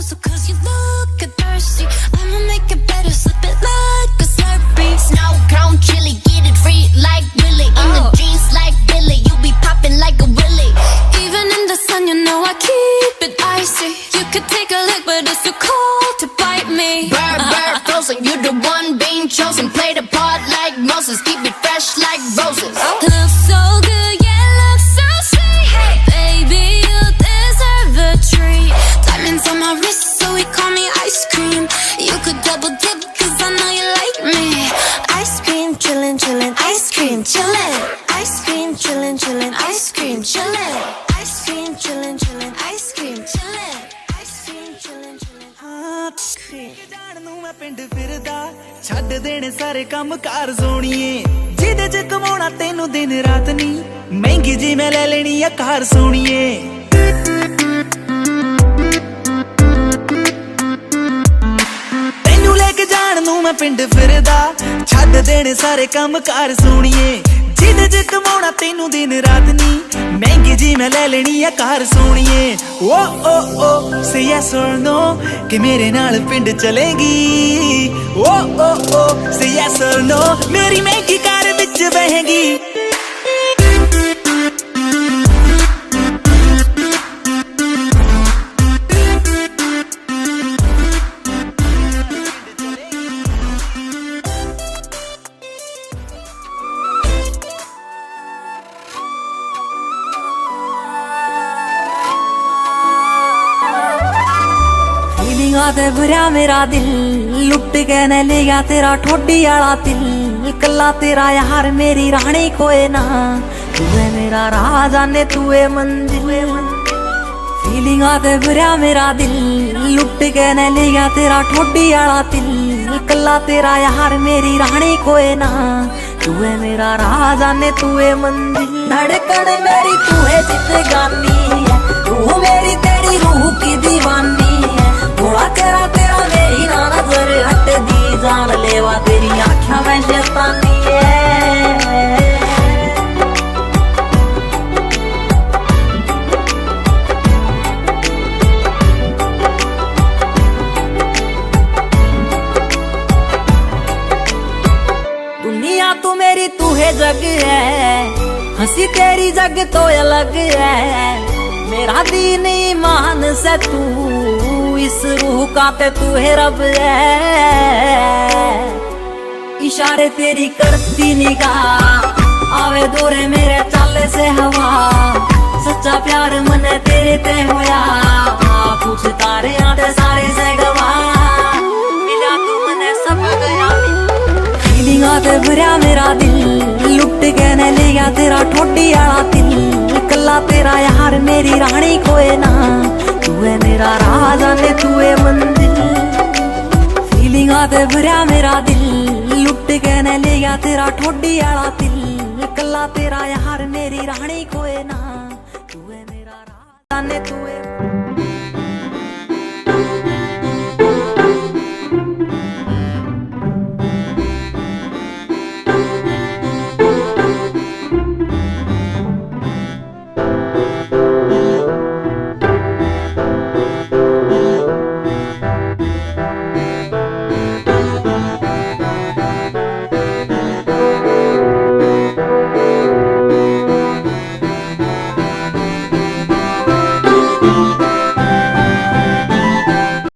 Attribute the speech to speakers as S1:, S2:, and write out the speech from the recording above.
S1: So cause you look thirsty, I'ma make it better, slip it like a Slurpee.
S2: Snow cone chili, get it free like Willy. In the jeans like Billy, you be popping like a Willy.
S1: Even in the sun, you know I keep it icy. You could take a lick, but it's too cold to bite me.
S2: Bird, bird, frozen, you the one being chosen. Play the part like Moses, keep it fresh like roses.
S1: Looks so good, yeah, looks so sweet. Hey, baby, you deserve a treat. Diamonds on my wrist, so we call me ice cream. You could double dip, cause I know you like me. Ice cream, chillin', chillin', ice cream, chillin'. Ice cream, chillin', chillin', ice cream, chillin'. Ice cream, chillin', chillin', ice cream, chillin'. Ice cream, chillin', chillin', ice cream.
S3: ਜਾਣ ਨੂੰ ਮੈਂ ਪਿੰਡ ਫਿਰਦਾ ਛੱਡ ਦੇਣੇ ਸਾਰੇ ਕੰਮ ਕਾਰ ਸੋਣੀਏ ਜਿਹਦੇ ਚ ਕਮਾਉਣਾ ਤੈਨੂੰ ਦਿਨ ਰਾਤ ਨਹੀਂ ਮਹਿੰਗੀ ਜੀ ਮੈਂ ਲੈ ਲੈਣੀ ਆ ਕਾਰ ਸੋਣੀਏ ਤੈਨੂੰ ਲੈ ਕੇ ਜਾਣ ਨੂੰ ਮੈਂ ਪਿੰਡ ਫਿਰਦਾ ਛੱਡ ਦੇਣੇ ਸਾਰੇ ਕੰਮ ਕਾਰ ਸੋਣੀਏ ਜਿਹਦੇ ਚ ਕਮਾਉਣਾ ਤੈਨੂੰ ਦਿਨ ਰਾਤ ਨਹੀਂ ਮਹਿੰਗੀ ਜੀ ਮੈਂ ਲੈ ਲੈਣੀ ਆ ਕਾਰ ਸੋਣੀਏ ਓ ਓ ਓ ਸੇ ਯੈਸ অর ਨੋ ਕਿ ਮੇਰੇ ਨਾਲ ਪਿੰਡ ਚਲੇਗੀ ਓ ਓ ਓ ਸੇ ਯੈਸ অর ਨੋ ਮੇਰੀ ਮਹਿੰਗੀ ਕਾਰ ਵਿੱਚ ਬਹੇਗੀ
S4: ते भरिया मेरा दिल लुट के न ले गया तेरा ठोडी आला दिल कला तेरा यार मेरी रानी कोई ना तू है मेरा राजा ने तू है मंजिल फीलिंग आते भरिया मेरा दिल लुट के न ले गया तेरा ठोडी आला दिल कला तेरा यार मेरी रानी कोई ना तू है मेरा राजा ने तू है मंजिल धड़कन मेरी तू है जिंदगानी है तू मेरी तेरी रूह की दीवानी है थोड़ा तेरा तेरा मेरी ना नजर हट दी जान लेवा तेरी आँखों में शैतानी है दुनिया तू मेरी तू है जग है हंसी तेरी जग तो अलग है मेरा दीन ईमान से तू इस रूह का ते तू है रब है इशारे तेरी करती निगाह आवे दूरे मेरे चाले से हवा सच्चा प्यार मने तेरे ते होया पूछ तारे आते सारे से गवा मिला तू मने सब गया फीलिंग आते भरिया मेरा दिल लुट के न ले गया तेरा ठोडी आला दिल कला तेरा यार मेरी रानी कोई ना तू है मेरा राजा ने तू है मंजिल फीलिंग आते भरिया मेरा दिल लुट के न ले गया तेरा ठोडी आला दिल कला तेरा यार मेरी रानी कोई ना तू है मेरा राजा ने तू